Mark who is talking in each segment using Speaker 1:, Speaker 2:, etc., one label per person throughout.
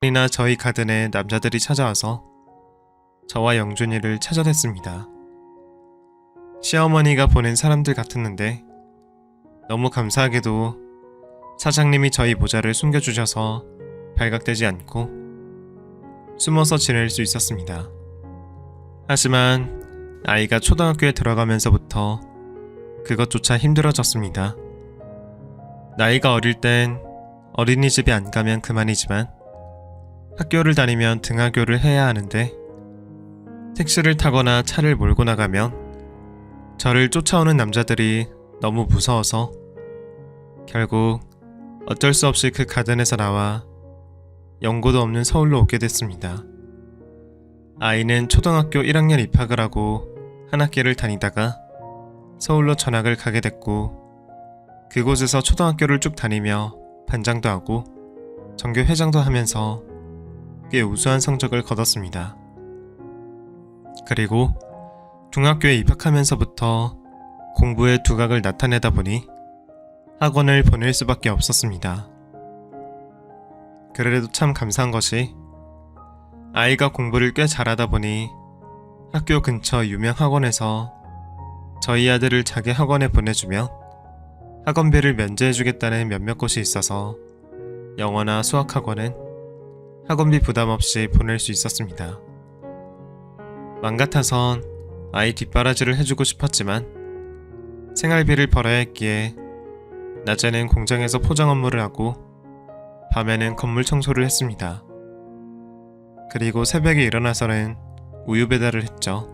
Speaker 1: 이나 저희 가든에 남자들이 찾아와서 저와 영준이를 찾아냈습니다. 시어머니가 보낸 사람들 같았는데 너무 감사하게도 사장님이 저희 모자를 숨겨주셔서 발각되지 않고 숨어서 지낼 수 있었습니다. 하지만 아이가 초등학교에 들어가면서부터 그것조차 힘들어졌습니다. 나이가 어릴 땐 어린이집에 안 가면 그만이지만 학교를 다니면 등하교를 해야 하는데 택시를 타거나 차를 몰고 나가면 저를 쫓아오는 남자들이 너무 무서워서 결국 어쩔 수 없이 그 가든에서 나와 연고도 없는 서울로 오게 됐습니다. 아이는 초등학교 1학년 입학을 하고 한 학기를 다니다가 서울로 전학을 가게 됐고 그곳에서 초등학교를 쭉 다니며 반장도 하고 전교 회장도 하면서 꽤 우수한 성적을 거뒀습니다. 그리고 중학교에 입학하면서부터 공부에 두각을 나타내다 보니 학원을 보낼 수밖에 없었습니다. 그래도 참 감사한 것이 아이가 공부를 꽤 잘하다 보니 학교 근처 유명 학원에서 저희 아들을 자기 학원에 보내주면 학원비를 면제해주겠다는 몇몇 곳이 있어서 영어나 수학 학원은 학원비 부담 없이 보낼 수 있었습니다. 맘 같아선 아이 뒷바라지를 해주고 싶었지만 생활비를 벌어야 했기에 낮에는 공장에서 포장 업무를 하고 밤에는 건물 청소를 했습니다. 그리고 새벽에 일어나서는 우유 배달을 했죠.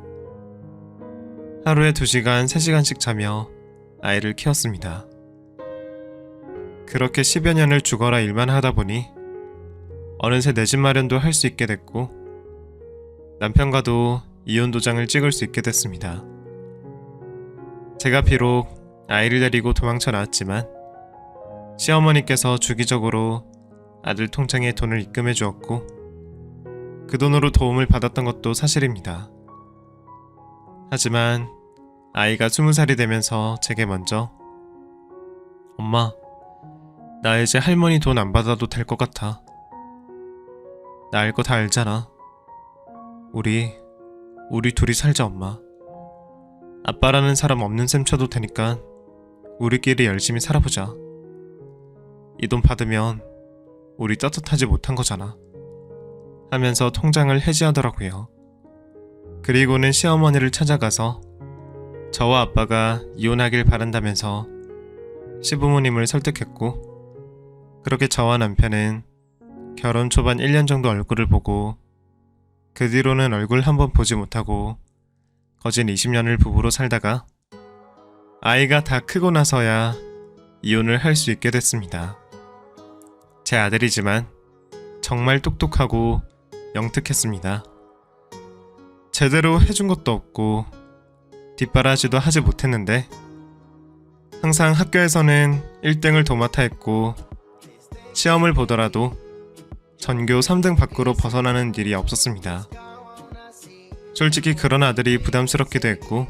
Speaker 1: 하루에 2시간, 3시간씩 자며 아이를 키웠습니다. 그렇게 10여 년을 죽어라 일만 하다 보니 어느새 내 집 마련도 할 수 있게 됐고 남편과도 이혼 도장을 찍을 수 있게 됐습니다. 제가 비록 아이를 데리고 도망쳐 나왔지만 시어머니께서 주기적으로 아들 통장에 돈을 입금해 주었고 그 돈으로 도움을 받았던 것도 사실입니다. 하지만 아이가 20살이 되면서 제게 먼저 엄마, 나 이제 할머니 돈 안 받아도 될 것 같아. 나 알 거 다 알잖아. 우리 둘이 살자 엄마. 아빠라는 사람 없는 셈 쳐도 되니까 우리끼리 열심히 살아보자. 이 돈 받으면 우리 떳떳하지 못한 거잖아. 하면서 통장을 해지하더라고요. 그리고는 시어머니를 찾아가서 저와 아빠가 이혼하길 바란다면서 시부모님을 설득했고 그렇게 저와 남편은 결혼 초반 1년 정도 얼굴을 보고 그 뒤로는 얼굴 한번 보지 못하고 거진 20년을 부부로 살다가 아이가 다 크고 나서야 이혼을 할 수 있게 됐습니다. 제 아들이지만 정말 똑똑하고 영특했습니다. 제대로 해준 것도 없고 뒷바라지도 하지 못했는데 항상 학교에서는 1등을 도맡아 했고 시험을 보더라도 전교 3등 밖으로 벗어나는 일이 없었습니다. 솔직히 그런 아들이 부담스럽기도 했고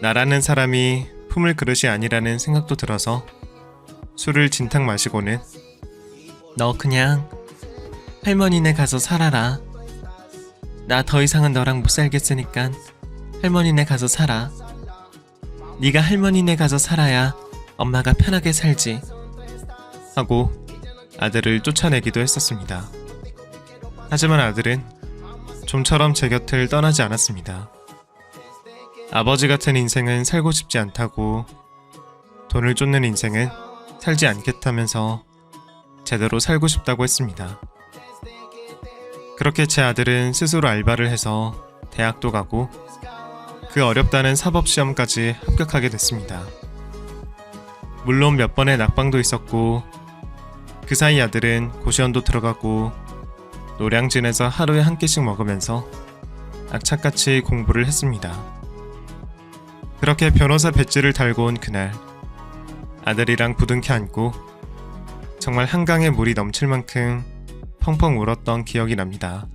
Speaker 1: 나라는 사람이 품을 그릇이 아니라는 생각도 들어서 술을 진탕 마시고는 너 그냥 할머니네 가서 살아라. 나 더 이상은 너랑 못 살겠으니까 할머니네 가서 살아. 네가 할머니네 가서 살아야 엄마가 편하게 살지. 하고 아들을 쫓아내기도 했었습니다. 하지만 아들은 좀처럼 제 곁을 떠나지 않았습니다. 아버지 같은 인생은 살고 싶지 않다고 돈을 쫓는 인생은 살지 않겠다면서 제대로 살고 싶다고 했습니다. 그렇게 제 아들은 스스로 알바를 해서 대학도 가고 그 어렵다는 사법시험까지 합격하게 됐습니다. 물론 몇 번의 낙방도 있었고 그 사이 아들은 고시원도 들어가고 노량진에서 하루에 한 끼씩 먹으면서 악착같이 공부를 했습니다. 그렇게 변호사 배지를 달고 온 그날 아들이랑 부둥켜 안고 정말 한강에 물이 넘칠 만큼 펑펑 울었던 기억이 납니다.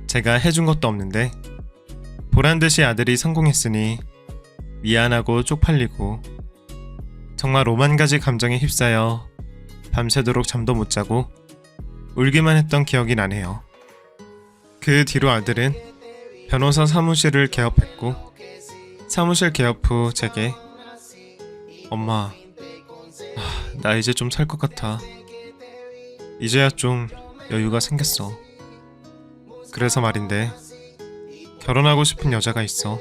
Speaker 1: 제가 해준 것도 없는데 보란듯이 아들이 성공했으니 미안하고 쪽팔리고 정말 5만 가지 감정에 휩싸여 밤새도록 잠도 못 자고 울기만 했던 기억이 나네요. 그 뒤로 아들은 변호사 사무실을 개업했고 사무실 개업 후 제게 엄마, 나 이제 좀 살 것 같아. 이제야 좀 여유가 생겼어. 그래서 말인데 결혼하고 싶은 여자가 있어.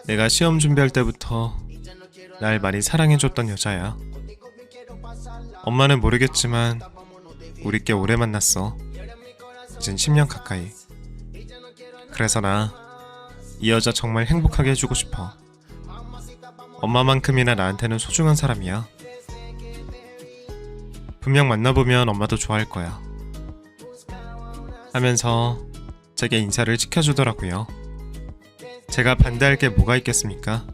Speaker 1: 내가 시험 준비할 때부터 날 많이 사랑해줬던 여자야. 엄마는 모르겠지만 우리 꽤 오래 만났어. 이젠 10년 가까이. 그래서 나 이 여자 정말 행복하게 해주고 싶어. 엄마만큼이나 나한테는 소중한 사람이야. 분명 만나보면 엄마도 좋아할 거야. 하면서 제게 인사를 지켜주더라고요. 제가 반대할 게 뭐가 있겠습니까?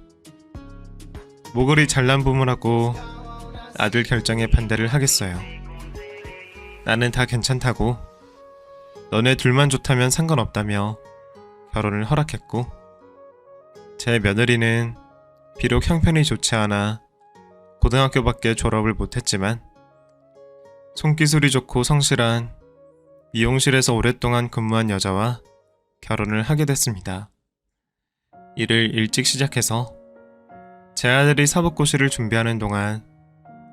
Speaker 1: 모골이 잘난 부모라고 아들 결정에 반대를 하겠어요. 나는 다 괜찮다고, 너네 둘만 좋다면 상관없다며 결혼을 허락했고, 제 며느리는 비록 형편이 좋지 않아 고등학교밖에 졸업을 못했지만 손기술이 좋고 성실한 미용실에서 오랫동안 근무한 여자와 결혼을 하게 됐습니다. 일을 일찍 시작해서 제 아들이 사법고시를 준비하는 동안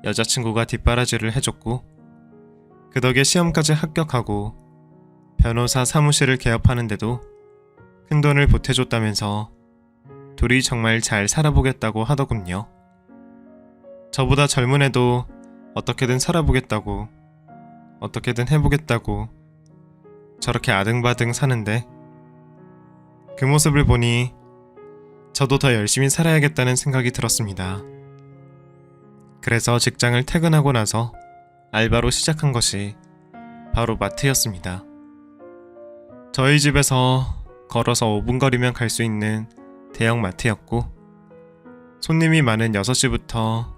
Speaker 1: 여자친구가 뒷바라지를 해줬고, 그 덕에 시험까지 합격하고 변호사 사무실을 개업하는데도 큰돈을 보태줬다면서 둘이 정말 잘 살아보겠다고 하더군요. 저보다 젊은 애도 어떻게든 살아보겠다고, 어떻게든 해보겠다고 저렇게 아등바등 사는데, 그 모습을 보니 저도 더 열심히 살아야겠다는 생각이 들었습니다. 그래서 직장을 퇴근하고 나서 알바로 시작한 것이 바로 마트였습니다. 저희 집에서 걸어서 5분 거리면 갈 수 있는 대형 마트였고, 손님이 많은 6시부터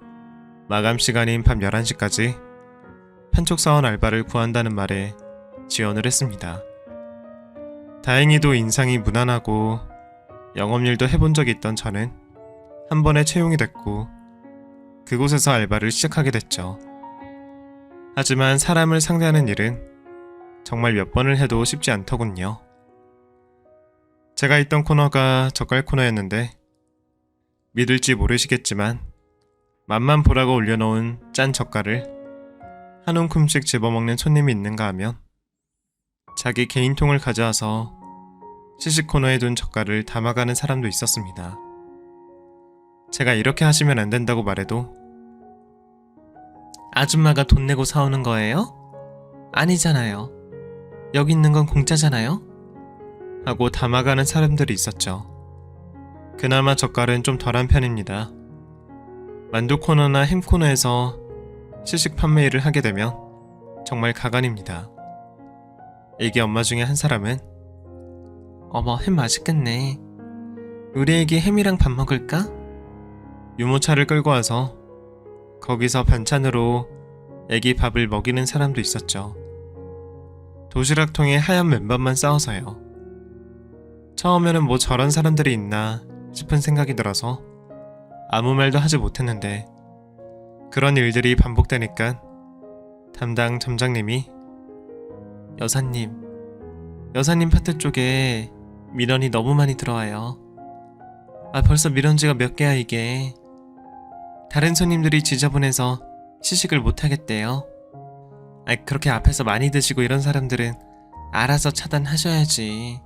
Speaker 1: 마감 시간인 밤 11시까지 판촉사원 알바를 구한다는 말에 지원을 했습니다. 다행히도 인상이 무난하고 영업일도 해본 적이 있던 저는 한 번에 채용이 됐고 그곳에서 알바를 시작하게 됐죠. 하지만 사람을 상대하는 일은 정말 몇 번을 해도 쉽지 않더군요. 제가 있던 코너가 젓갈 코너였는데, 믿을지 모르시겠지만 맛만 보라고 올려놓은 짠 젓갈을 한 움큼씩 집어먹는 손님이 있는가 하면 자기 개인 통을 가져와서 시식 코너에 둔 젓갈을 담아가는 사람도 있었습니다. 제가 이렇게 하시면 안 된다고 말해도 아줌마가 돈 내고 사오는 거예요? 아니잖아요. 여기 있는 건 공짜잖아요? 하고 담아가는 사람들이 있었죠. 그나마 젓갈은 좀 덜한 편입니다. 만두 코너나 햄 코너에서 시식 판매 일을 하게 되면 정말 가관입니다. 애기 엄마 중에 한 사람은 어머, 햄 맛있겠네. 우리 애기 햄이랑 밥 먹을까? 유모차를 끌고 와서 거기서 반찬으로 애기 밥을 먹이는 사람도 있었죠. 도시락통에 하얀 맨밥만 싸워서요. 처음에는 뭐 저런 사람들이 있나 싶은 생각이 들어서 아무 말도 하지 못했는데, 그런 일들이 반복되니까 담당 점장님이 여사님 파트 쪽에 민원이 너무 많이 들어와요. 벌써 민원지가 몇 개야 이게. 다른 손님들이 지저분해서 시식을 못하겠대요. 그렇게 앞에서 많이 드시고 이런 사람들은 알아서 차단하셔야지.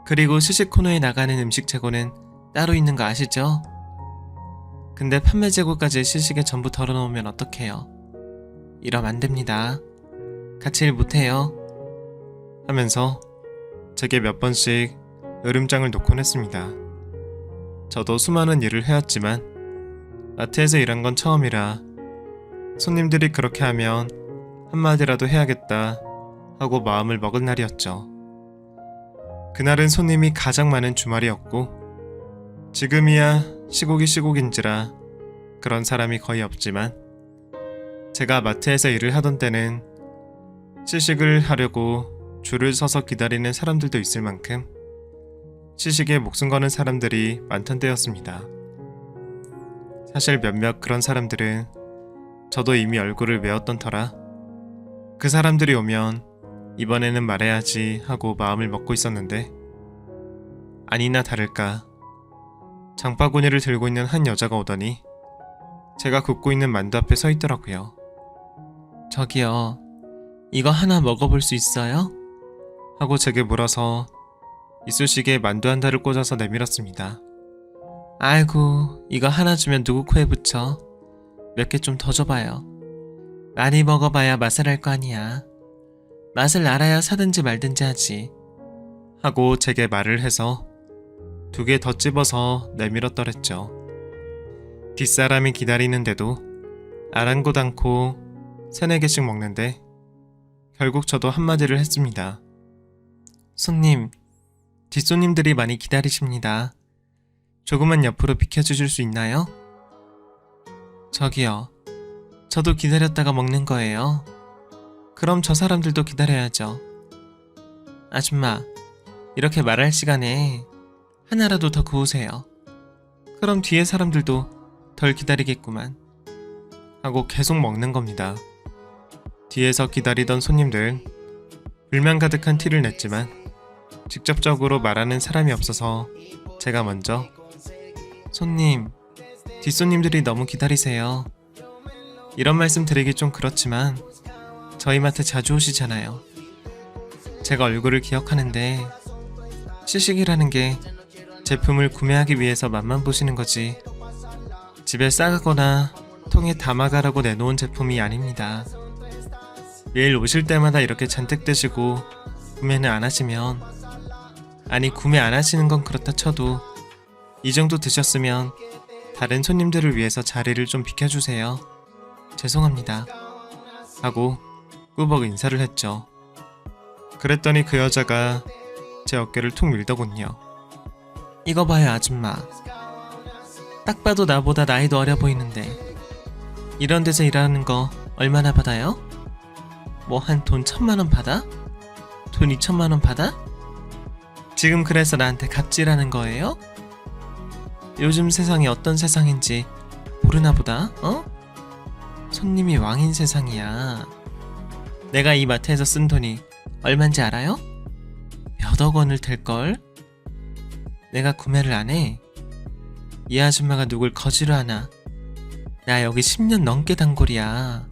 Speaker 1: 그리고 시식 코너에 나가는 음식 재고는 따로 있는 거 아시죠? 근데 판매 재고까지 시식에 전부 덜어놓으면 어떡해요? 이러면 안 됩니다. 같이 일 못해요. 하면서 제게 몇 번씩 으름장을 놓곤 했습니다. 저도 수많은 일을 해왔지만 마트에서 일한 건 처음이라 손님들이 그렇게 하면 한마디라도 해야겠다 하고 마음을 먹은 날이었죠. 그날은 손님이 가장 많은 주말이었고, 지금이야 시국인지라 그런 사람이 거의 없지만, 제가 마트에서 일을 하던 때는 시식을 하려고 줄을 서서 기다리는 사람들도 있을 만큼 시식에 목숨 거는 사람들이 많던 때였습니다. 사실 몇몇 그런 사람들은 저도 이미 얼굴을 외웠던 터라 그 사람들이 오면 이번에는 말해야지 하고 마음을 먹고 있었는데 아니나 다를까 장바구니를 들고 있는 한 여자가 오더니 제가 굽고 있는 만두 앞에 서 있더라고요. 저기요, 이거 하나 먹어볼 수 있어요? 하고 제게 물어서 이쑤시개에 만두 한 달을 꽂아서 내밀었습니다. 아이고, 이거 하나 주면 누구 코에 붙여? 몇 개 좀 더 줘봐요. 많이 먹어봐야 맛을 알 거 아니야. 맛을 알아야 사든지 말든지 하지. 하고 제게 말을 해서 2개 더 집어서 내밀었더랬죠. 뒷사람이 기다리는데도 아랑곳 않고 3-4개씩 먹는데 결국 저도 한마디를 했습니다. 손님, 뒷손님들이 많이 기다리십니다. 조금만 옆으로 비켜주실 수 있나요? 저기요, 저도 기다렸다가 먹는 거예요. 그럼 저 사람들도 기다려야죠. 아줌마, 이렇게 말할 시간에 하나라도 더 구우세요. 그럼 뒤에 사람들도 덜 기다리겠구만. 하고 계속 먹는 겁니다. 뒤에서 기다리던 손님들 불만 가득한 티를 냈지만 직접적으로 말하는 사람이 없어서 제가 먼저 손님, 뒷손님들이 너무 기다리세요. 이런 말씀 드리기 좀 그렇지만 저희 마트 자주 오시잖아요. 제가 얼굴을 기억하는데 시식이라는 게 제품을 구매하기 위해서 맛만 보시는 거지 집에 싸가거나 통에 담아가라고 내놓은 제품이 아닙니다. 매일 오실 때마다 이렇게 잔뜩 드시고 구매는 안 하시면, 아니 구매 안 하시는 건 그렇다 쳐도 이 정도 드셨으면 다른 손님들을 위해서 자리를 좀 비켜주세요. 죄송합니다. 하고 꾸벅 인사를 했죠. 그랬더니 그 여자가 제 어깨를 툭 밀더군요. 이거 봐요 아줌마. 딱 봐도 나보다 나이도 어려 보이는데 이런 데서 일하는 거 얼마나 받아요? 뭐 한 돈 1000만원 받아? 돈 2000만원 받아? 지금 그래서 나한테 갑질하는 거예요? 요즘 세상이 어떤 세상인지 모르나 보다, 어? 손님이 왕인 세상이야. 내가 이 마트에서 쓴 돈이 얼만지 알아요? 몇억 원을 될걸? 내가 구매를 안 해. 이 아줌마가 누굴 거지로 하나. 나 여기 10년 넘게 단골이야.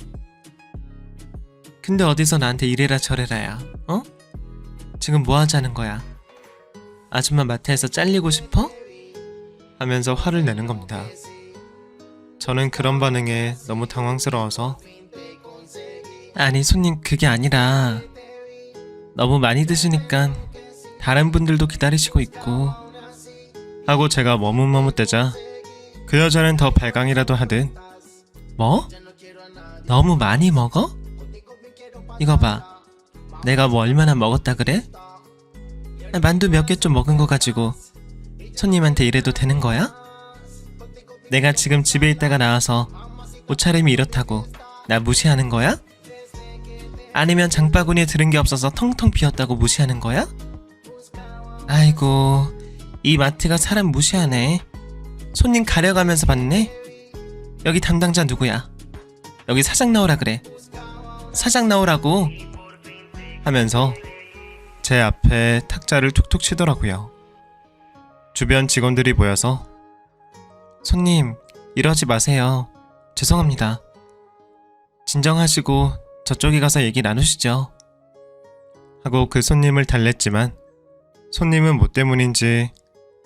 Speaker 1: 근데 어디서 나한테 이래라 저래라야, 어? 지금 뭐 하자는 거야? 아줌마 마트에서 잘리고 싶어? 하면서 화를 내는 겁니다. 저는 그런 반응에 너무 당황스러워서 아니 손님 그게 아니라 너무 많이 드시니까 다른 분들도 기다리시고 있고 하고 제가 머뭇머뭇대자 그 여자는 더 발광이라도 하듯 뭐? 너무 많이 먹어? 이거 봐, 내가 뭐 얼마나 먹었다 그래? 만두 몇 개 좀 먹은 거 가지고 손님한테 이래도 되는 거야? 내가 지금 집에 있다가 나와서 옷차림이 이렇다고 나 무시하는 거야? 아니면 장바구니에 들은 게 없어서 텅텅 비었다고 무시하는 거야? 아이고, 이 마트가 사람 무시하네. 손님 가려가면서 봤네. 여기 담당자 누구야? 여기 사장 나오라 그래. 사장 나오라고 하면서 제 앞에 탁자를 툭툭 치더라고요. 주변 직원들이 모여서 손님, 이러지 마세요. 죄송합니다. 진정하시고 저쪽에 가서 얘기 나누시죠. 하고 그 손님을 달랬지만 손님은 뭐 때문인지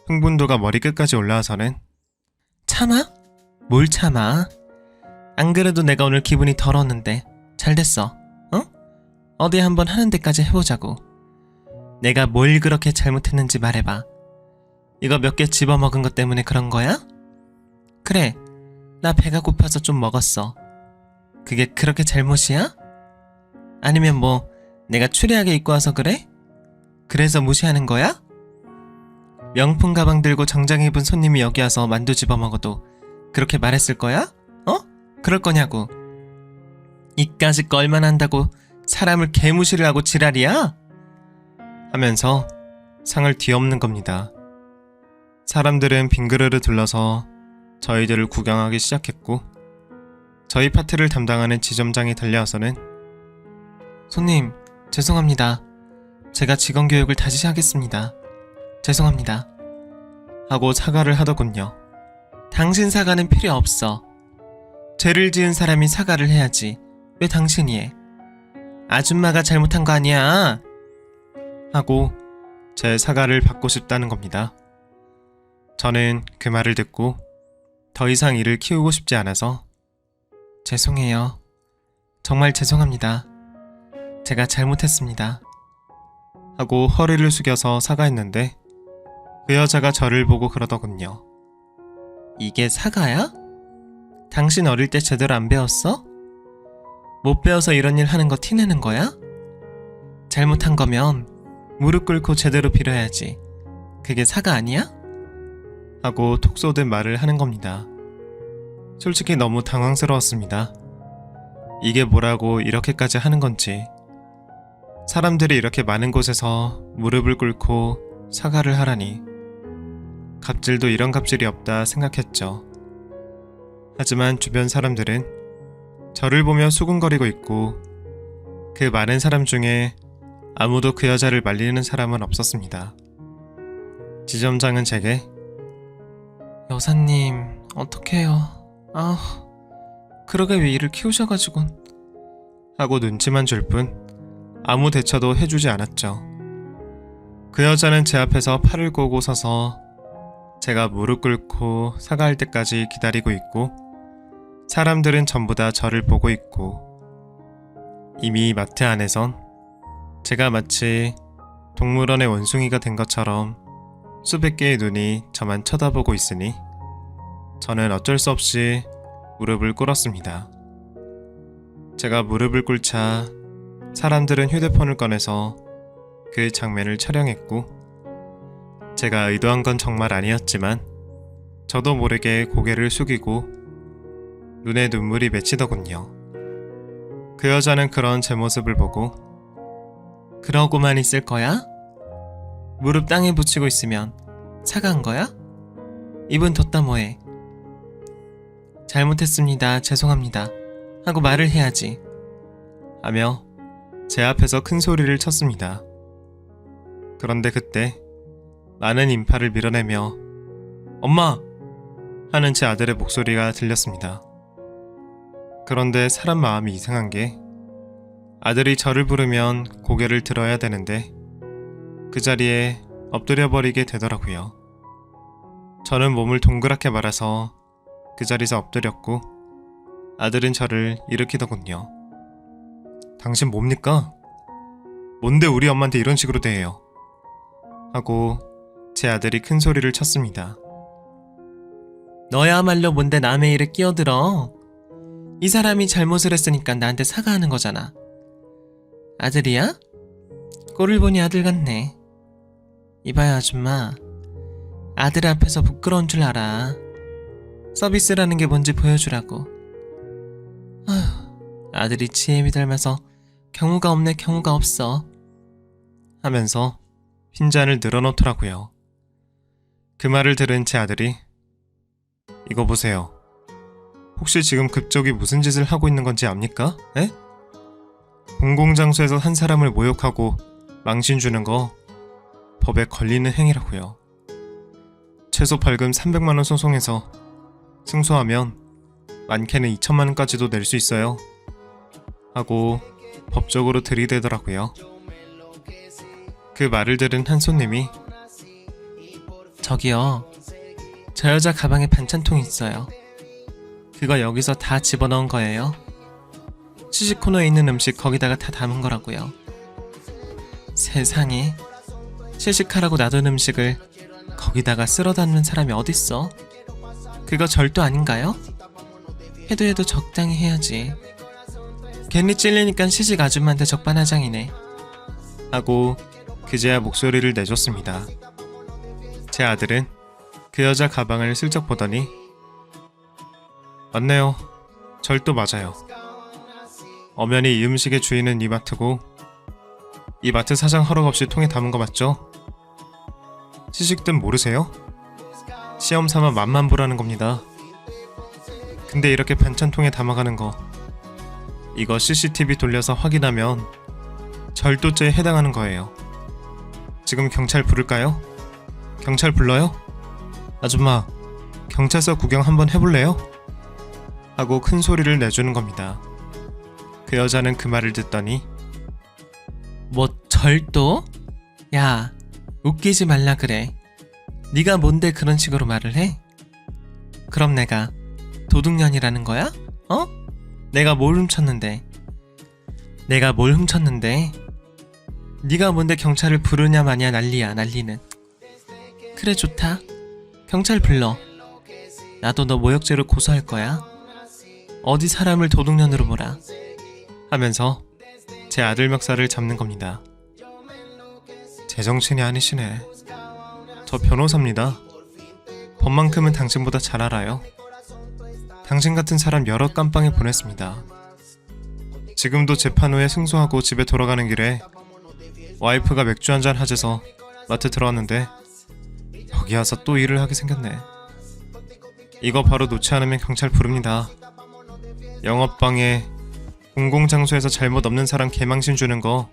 Speaker 1: 흥분도가 머리끝까지 올라와서는 참아? 뭘 참아? 안 그래도 내가 오늘 기분이 더러웠는데 잘 됐어. 어? 어디 한번 하는 데까지 해보자고. 내가 뭘 그렇게 잘못했는지 말해봐. 이거 몇 개 집어먹은 것 때문에 그런 거야? 그래, 나 배가 고파서 좀 먹었어. 그게 그렇게 잘못이야? 아니면 뭐 내가 추리하게 입고 와서 그래? 그래서 무시하는 거야? 명품 가방 들고 정장 입은 손님이 여기 와서 만두 집어먹어도 그렇게 말했을 거야? 어? 그럴 거냐고. 이까짓 거 얼마나 한다고 사람을 개무시를 하고 지랄이야? 하면서 상을 뒤엎는 겁니다. 사람들은 빙그르르 둘러서 저희들을 구경하기 시작했고 저희 파트를 담당하는 지점장이 달려와서는 손님, 죄송합니다. 제가 직원 교육을 다시 하겠습니다. 죄송합니다. 하고 사과를 하더군요. 당신 사과는 필요 없어. 죄를 지은 사람이 사과를 해야지. 왜 당신이 해? 아줌마가 잘못한 거 아니야. 하고 제 사과를 받고 싶다는 겁니다. 저는 그 말을 듣고 더 이상 일을 키우고 싶지 않아서 죄송해요. 정말 죄송합니다. 제가 잘못했습니다. 하고 허리를 숙여서 사과했는데 그 여자가 저를 보고 그러더군요. 이게 사과야? 당신 어릴 때 제대로 안 배웠어? 못 배워서 이런 일 하는 거 티내는 거야? 잘못한 거면 무릎 꿇고 제대로 빌어야지. 그게 사과 아니야? 하고 톡 쏘듯 말을 하는 겁니다. 솔직히 너무 당황스러웠습니다. 이게 뭐라고 이렇게까지 하는 건지. 사람들이 이렇게 많은 곳에서 무릎을 꿇고 사과를 하라니. 갑질도 이런 갑질이 없다 생각했죠. 하지만 주변 사람들은 저를 보며 수군거리고 있고 그 많은 사람 중에 아무도 그 여자를 말리는 사람은 없었습니다. 지점장은 제게 여사님, 어떡해요. 그러게 왜 일을 키우셔가지고 하고 눈치만 줄 뿐 아무 대처도 해주지 않았죠. 그 여자는 제 앞에서 팔을 꼬고 서서 제가 무릎 꿇고 사과할 때까지 기다리고 있고 사람들은 전부 다 저를 보고 있고 이미 마트 안에선 제가 마치 동물원의 원숭이가 된 것처럼 수백 개의 눈이 저만 쳐다보고 있으니 저는 어쩔 수 없이 무릎을 꿇었습니다. 제가 무릎을 꿇자 사람들은 휴대폰을 꺼내서 그 장면을 촬영했고 제가 의도한 건 정말 아니었지만 저도 모르게 고개를 숙이고 눈에 눈물이 맺히더군요. 그 여자는 그런 제 모습을 보고 그러고만 있을 거야? 무릎 땅에 붙이고 있으면 사과한 거야? 입은 뒀다 뭐해? 잘못했습니다. 죄송합니다. 하고 말을 해야지. 하며 제 앞에서 큰 소리를 쳤습니다. 그런데 그때 많은 인파를 밀어내며 엄마! 하는 제 아들의 목소리가 들렸습니다. 그런데 사람 마음이 이상한 게 아들이 저를 부르면 고개를 들어야 되는데 그 자리에 엎드려버리게 되더라고요. 저는 몸을 동그랗게 말아서 그 자리에서 엎드렸고 아들은 저를 일으키더군요. 당신 뭡니까? 뭔데 우리 엄마한테 이런 식으로 대해요? 하고 제 아들이 큰 소리를 쳤습니다. 너야말로 뭔데 남의 일에 끼어들어? 이 사람이 잘못을 했으니까 나한테 사과하는 거잖아. 아들이야? 꼴을 보니 아들 같네. 이봐요 아줌마, 아들 앞에서 부끄러운 줄 알아. 서비스라는 게 뭔지 보여주라고. 아들이 지혜미 닮아서 경우가 없네 경우가 없어 하면서 핀잔을 늘어놓더라고요. 그 말을 들은 제 아들이 이거 보세요. 혹시 지금 그쪽이 무슨 짓을 하고 있는 건지 압니까? 에? 공공장소에서 한 사람을 모욕하고 망신 주는 거 법에 걸리는 행위라고요. 최소 벌금 300만원 소송해서 승소하면 많게는 2천만원까지도 낼 수 있어요. 하고 법적으로 들이대더라고요. 그 말을 들은 한 손님이 저기요, 저 여자 가방에 반찬통이 있어요. 그거 여기서 다 집어넣은 거예요. 시식 코너에 있는 음식 거기다가 다 담은 거라고요. 세상에, 시식하라고 놔둔 음식을 거기다가 쓸어 담는 사람이 어딨어? 그거 절도 아닌가요? 해도 적당히 해야지. 괜히 찔리니까 시식 아줌마한테 적반하장이네. 하고 그제야 목소리를 내줬습니다. 제 아들은 그 여자 가방을 슬쩍 보더니 맞네요. 절도 맞아요. 엄연히 이 음식의 주인은 이 마트고 이 마트 사장 허락 없이 통에 담은 거 맞죠? 시식든 모르세요? 시험 삼아 맛만 보라는 겁니다. 근데 이렇게 반찬통에 담아가는 거 이거 CCTV 돌려서 확인하면 절도죄에 해당하는 거예요. 지금 경찰 부를까요? 경찰 불러요? 아줌마, 경찰서 구경 한번 해볼래요? 하고 큰 소리를 내주는 겁니다. 그 여자는 그 말을 듣더니
Speaker 2: 뭐 절도? 야, 웃기지 말라 그래. 네가 뭔데 그런 식으로 말을 해? 그럼 내가 도둑년이라는 거야? 어? 내가 뭘 훔쳤는데? 내가 뭘 훔쳤는데? 네가 뭔데 경찰을 부르냐 마냐 난리야 난리는. 그래 좋다. 경찰 불러. 나도 너 모욕죄로 고소할 거야. 어디 사람을 도둑년으로 몰아.
Speaker 1: 하면서 제 아들 멱살을 잡는 겁니다. 제정신이 아니시네. 저 변호사입니다. 법만큼은 당신보다 잘 알아요. 당신 같은 사람 여러 깜빵에 보냈습니다. 지금도 재판 후에 승소하고 집에 돌아가는 길에 와이프가 맥주 한잔 하재서 마트 들어왔는데 여기 와서 또 일을 하게 생겼네. 이거 바로 놓지 않으면 경찰 부릅니다. 영업방해, 공공장소에서 잘못 없는 사람 개망신 주는 거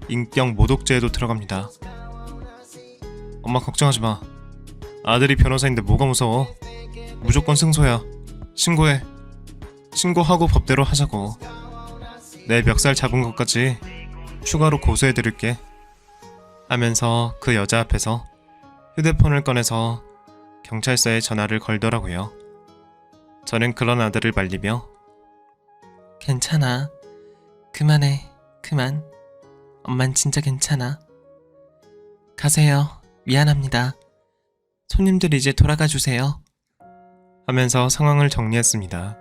Speaker 1: 인격 모독죄에도 들어갑니다. 엄마 걱정하지 마. 아들이 변호사인데 뭐가 무서워. 무조건 승소야. 신고해. 신고하고 법대로 하자고. 내 멱살 잡은 것까지 추가로 고소해드릴게. 하면서 그 여자 앞에서 휴대폰을 꺼내서 경찰서에 전화를 걸더라고요. 저는 그런 아들을 말리며
Speaker 2: 괜찮아. 그만해. 그만. 엄만 진짜 괜찮아. 가세요. 미안합니다. 손님들 이제 돌아가 주세요.
Speaker 1: 하면서 상황을 정리했습니다.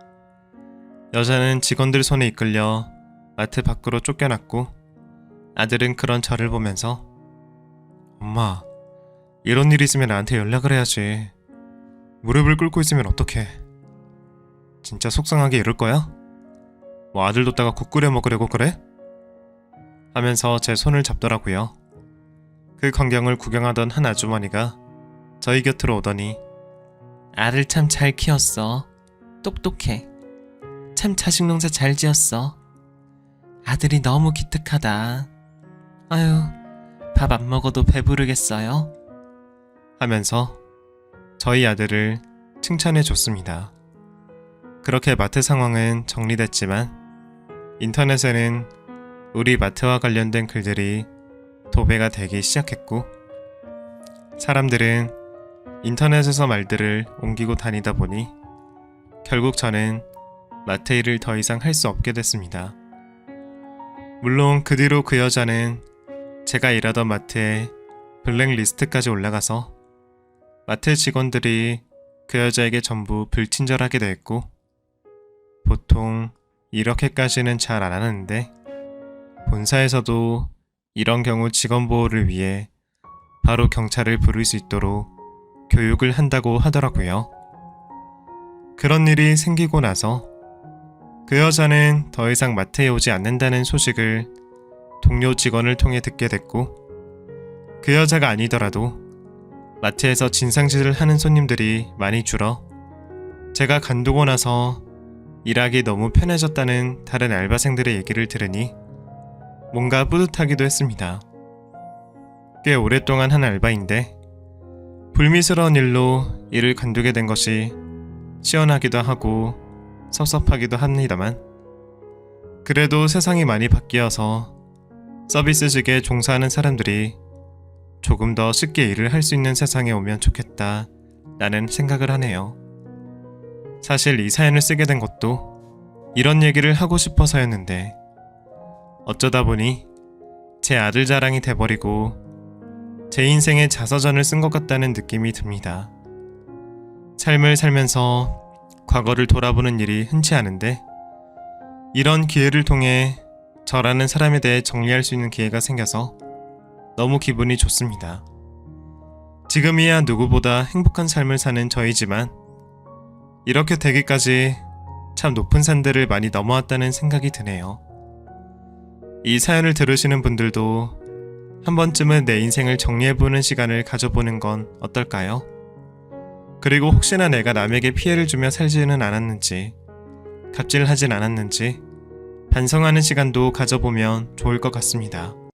Speaker 1: 여자는 직원들 손에 이끌려 마트 밖으로 쫓겨났고 아들은 그런 저를 보면서 엄마, 이런 일 있으면 나한테 연락을 해야지. 무릎을 꿇고 있으면 어떡해. 진짜 속상하게 이럴 거야? 뭐 아들 뒀다가 국 끓여 먹으려고 그래? 하면서 제 손을 잡더라고요. 그 광경을 구경하던 한 아주머니가 저희 곁으로 오더니
Speaker 2: 아들 참 잘 키웠어. 똑똑해. 참 자식 농사 잘 지었어. 아들이 너무 기특하다. 아유, 밥 안 먹어도 배부르겠어요?
Speaker 1: 하면서 저희 아들을 칭찬해 줬습니다. 그렇게 마트 상황은 정리됐지만 인터넷에는 우리 마트와 관련된 글들이 도배가 되기 시작했고 사람들은 인터넷에서 말들을 옮기고 다니다 보니 결국 저는 마트 일을 더 이상 할 수 없게 됐습니다. 물론 그 뒤로 그 여자는 제가 일하던 마트에 블랙리스트까지 올라가서 마트 직원들이 그 여자에게 전부 불친절하게 대했고 보통 이렇게까지는 잘 안 하는데 본사에서도 이런 경우 직원 보호를 위해 바로 경찰을 부를 수 있도록 교육을 한다고 하더라고요. 그런 일이 생기고 나서 그 여자는 더 이상 마트에 오지 않는다는 소식을 동료 직원을 통해 듣게 됐고 그 여자가 아니더라도 마트에서 진상짓을 하는 손님들이 많이 줄어 제가 간두고 나서 일하기 너무 편해졌다는 다른 알바생들의 얘기를 들으니 뭔가 뿌듯하기도 했습니다. 꽤 오랫동안 한 알바인데 불미스러운 일로 일을 관두게 된 것이 시원하기도 하고 섭섭하기도 합니다만 그래도 세상이 많이 바뀌어서 서비스직에 종사하는 사람들이 조금 더 쉽게 일을 할 수 있는 세상에 오면 좋겠다 라는 생각을 하네요. 사실 이 사연을 쓰게 된 것도 이런 얘기를 하고 싶어서였는데 어쩌다 보니 제 아들 자랑이 돼버리고 제 인생의 자서전을 쓴 것 같다는 느낌이 듭니다. 삶을 살면서 과거를 돌아보는 일이 흔치 않은데 이런 기회를 통해 저라는 사람에 대해 정리할 수 있는 기회가 생겨서 너무 기분이 좋습니다. 지금이야 누구보다 행복한 삶을 사는 저이지만 이렇게 되기까지 참 높은 산들을 많이 넘어왔다는 생각이 드네요. 이 사연을 들으시는 분들도 한 번쯤은 내 인생을 정리해보는 시간을 가져보는 건 어떨까요? 그리고 혹시나 내가 남에게 피해를 주며 살지는 않았는지, 갑질하진 않았는지, 반성하는 시간도 가져보면 좋을 것 같습니다.